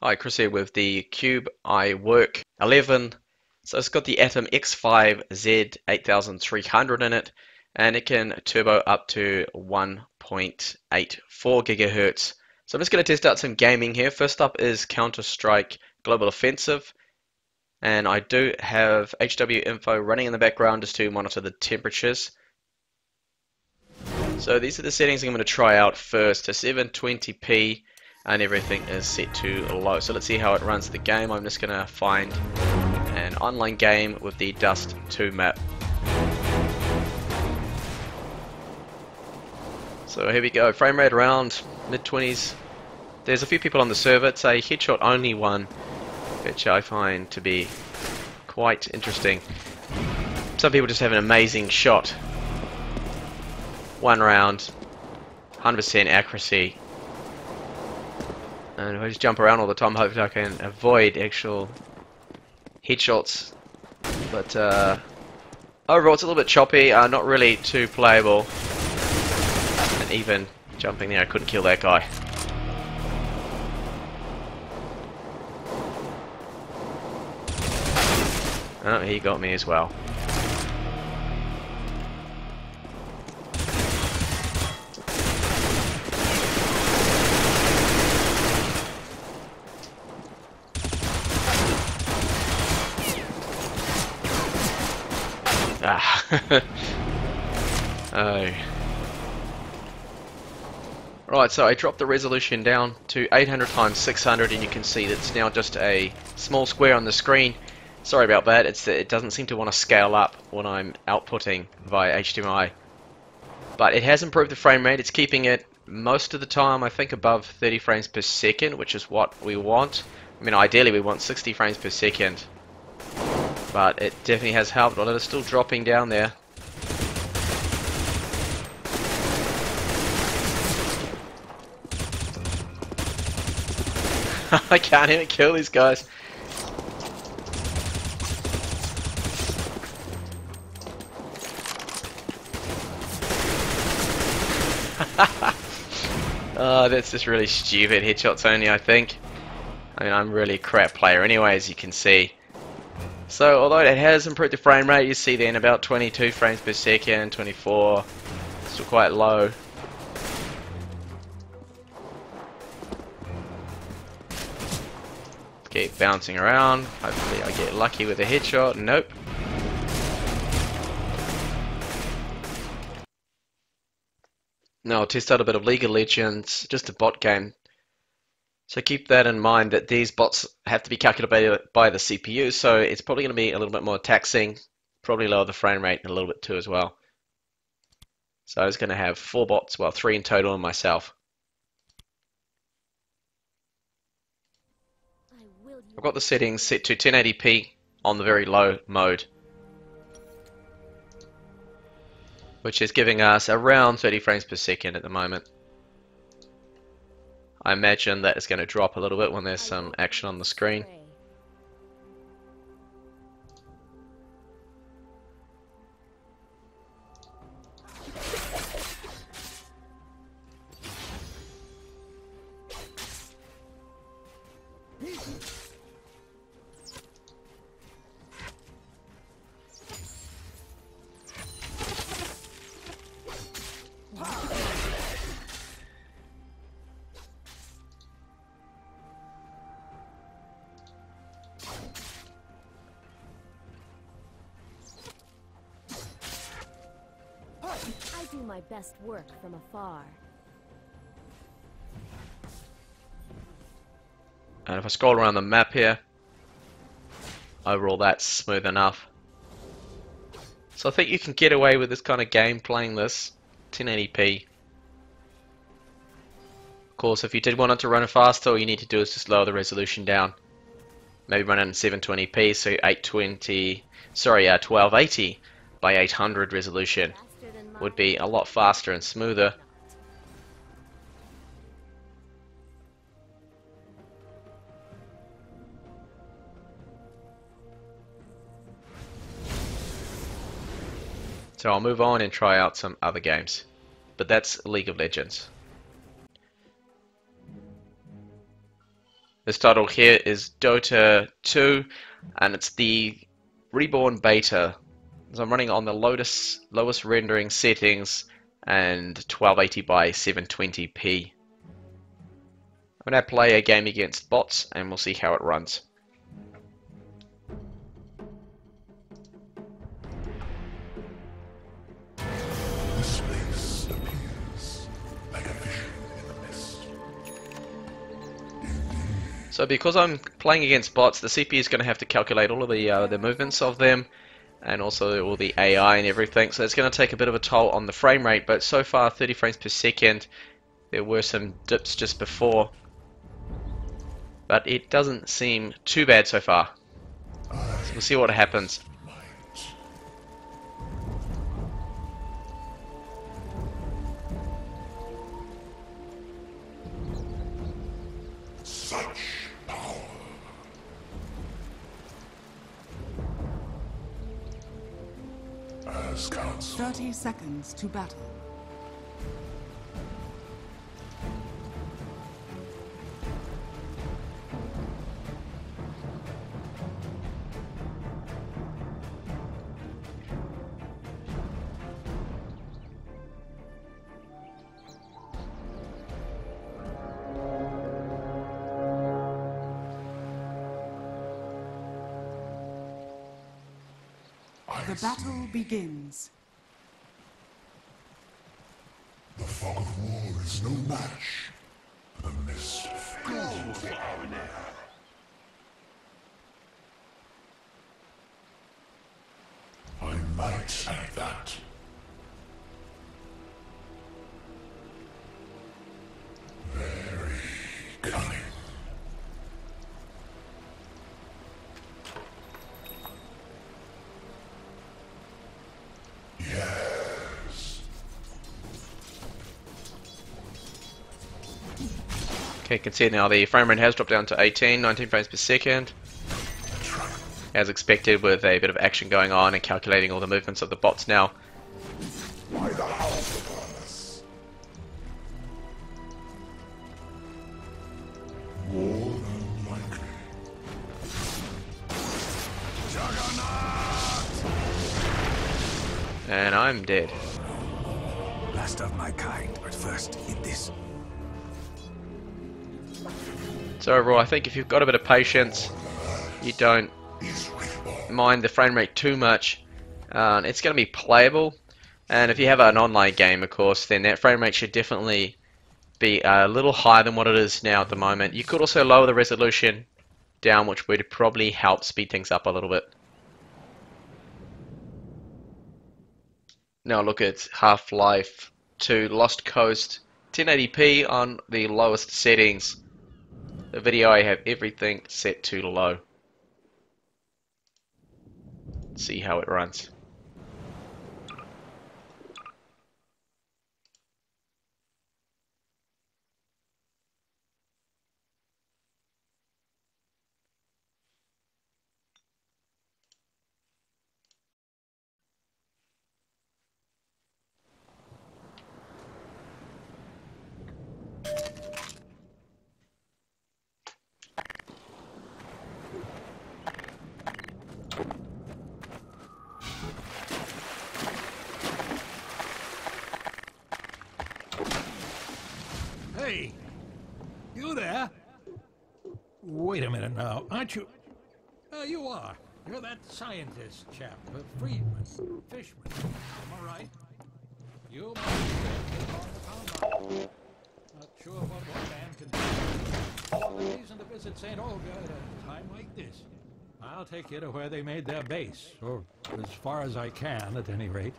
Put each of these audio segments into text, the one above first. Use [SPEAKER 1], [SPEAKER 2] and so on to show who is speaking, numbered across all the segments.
[SPEAKER 1] Hi, Chris here with the Cube iwork11. So it's got the Atom X5Z 8300 in it, and it can turbo up to 1.84 gigahertz. So I'm just going to test out some gaming here. First up is Counter-Strike Global Offensive, and I do have HW info running in the background just to monitor the temperatures. So these are the settings I'm going to try out first to 720p, and everything is set to low. So let's see how it runs the game. I'm just going to find an online game with the Dust 2 map. So here we go, frame rate around mid-20s. There's a few people on the server. It's a headshot only one, which I find to be quite interesting. Some people just have an amazing shot. One round, 100% accuracy. And if I just jump around all the time, hopefully I can avoid actual headshots. But overall it's a little bit choppy, not really too playable. And even jumping there I couldn't kill that guy. Oh, he got me as well. Oh. Right, so I dropped the resolution down to 800 times 600, and you can see that it's now just a small square on the screen. Sorry about that, it doesn't seem to want to scale up when I'm outputting via HDMI. But it has improved the frame rate. It's keeping it most of the time, I think, above 30 frames per second, which is what we want. I mean, ideally we want 60 frames per second. But it definitely has helped, although it's still dropping down there. I can't even kill these guys. Oh, that's just really stupid. Headshots only, I think. I mean, I'm really a crap player anyway, as you can see. So, although it has improved the frame rate, you see then about 22 frames per second, 24, still quite low. Keep bouncing around. Hopefully I get lucky with a headshot. Nope. Now I'll test out a bit of League of Legends, just a bot game. So keep that in mind, that these bots have to be calculated by the CPU, so it's probably going to be a little bit more taxing, probably lower the frame rate a little bit too as well. So I was going to have 4 bots, well 3 in total, and myself. I've got the settings set to 1080p on the very low mode, which is giving us around 30 frames per second at the moment. I imagine that it's going to drop a little bit when there's some action on the screen.
[SPEAKER 2] I do my best work from afar.
[SPEAKER 1] And if I scroll around the map here, overall that's smooth enough. So I think you can get away with this kind of game playing this 1080p. Of course, if you did want it to run faster, all you need to do is just lower the resolution down. Maybe run it in 720p, so 1280 by 800 resolution would be a lot faster and smoother. So I'll move on and try out some other games. But that's League of Legends. This title here is Dota 2, and it's the Reborn Beta. So I'm running on the lowest rendering settings and 1280 by 720p. I'm going to play a game against bots and we'll see how it runs.
[SPEAKER 3] This place appears like a vision in the mist.
[SPEAKER 1] So because I'm playing against bots, the CPU is going to have to calculate all of the movements of them and also all the AI and everything. So it's going to take a bit of a toll on the frame rate, but so far 30 frames per second. There were some dips just before, but it doesn't seem too bad so far. So we'll see what happens.
[SPEAKER 3] Such power. As counsel.
[SPEAKER 4] 30 seconds to battle. The battle begins.
[SPEAKER 3] The fog of war is no match for the mist fills the arena. I might add that. Very cunning. Yes.
[SPEAKER 1] Okay, you can see now the frame rate has dropped down to 19 frames per second. As expected, with a bit of action going on and calculating all the movements of the bots now.
[SPEAKER 3] By the house of us. More than likely.
[SPEAKER 1] And I'm dead.
[SPEAKER 5] Last of my kind, but first eat this.
[SPEAKER 1] So overall, I think if you've got a bit of patience, you don't mind the frame rate too much, it's going to be playable. And if you have an online game, of course, then that frame rate should definitely be a little higher than what it is now at the moment. You could also lower the resolution down, which would probably help speed things up a little bit. Now look at Half-Life 2 Lost Coast, 1080p on the lowest settings. The video, I have everything set to low. Let's see how it runs.
[SPEAKER 6] Hey, you there? Wait a minute now, aren't you? You are. You're that scientist chap, Friedman, Fishman. Am I right? You must be on the compound. Not sure what one man can do. The reason to visit St. Olga at a time like this. I'll take you to where they made their base, or as far as I can, at any rate.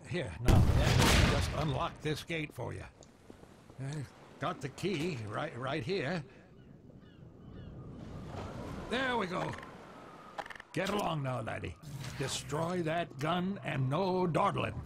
[SPEAKER 6] Here, now, just unlock this gate for you. Got the key right here. There we go. Get along now, laddie. Destroy that gun and no dawdling.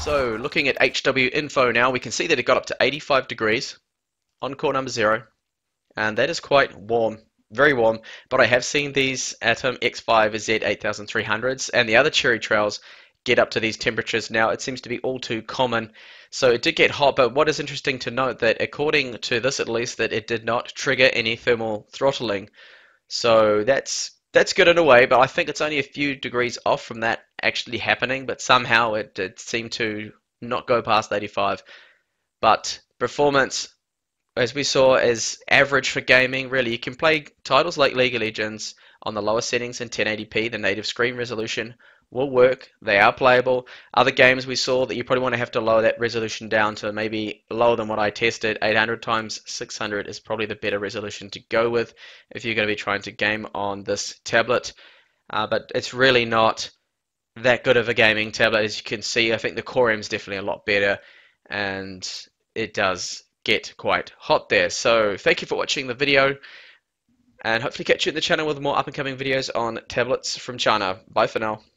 [SPEAKER 1] So looking at HW info now, we can see that it got up to 85 degrees on core number 0, and that is quite warm, very warm. But I have seen these Atom X5 Z8300s and the other cherry trails get up to these temperatures now. It seems to be all too common. So it did get hot, but what is interesting to note that according to this at least, that it did not trigger any thermal throttling. So that's good in a way, but I think it's only a few degrees off from that actually happening, but somehow it did seem to not go past 85. But performance, as we saw, is average for gaming. Really, you can play titles like League of Legends on the lower settings in 1080p. The native screen resolution will work. They are playable. Other games we saw that you probably want to have to lower that resolution down to maybe lower than what I tested. 800 times 600 is probably the better resolution to go with if you're going to be trying to game on this tablet. But it's really not that good of a gaming tablet, as you can see. I think the Core M is definitely a lot better, and it does get quite hot there. So thank you for watching the video, and hopefully catch you in the channel with more up and coming videos on tablets from China. Bye for now.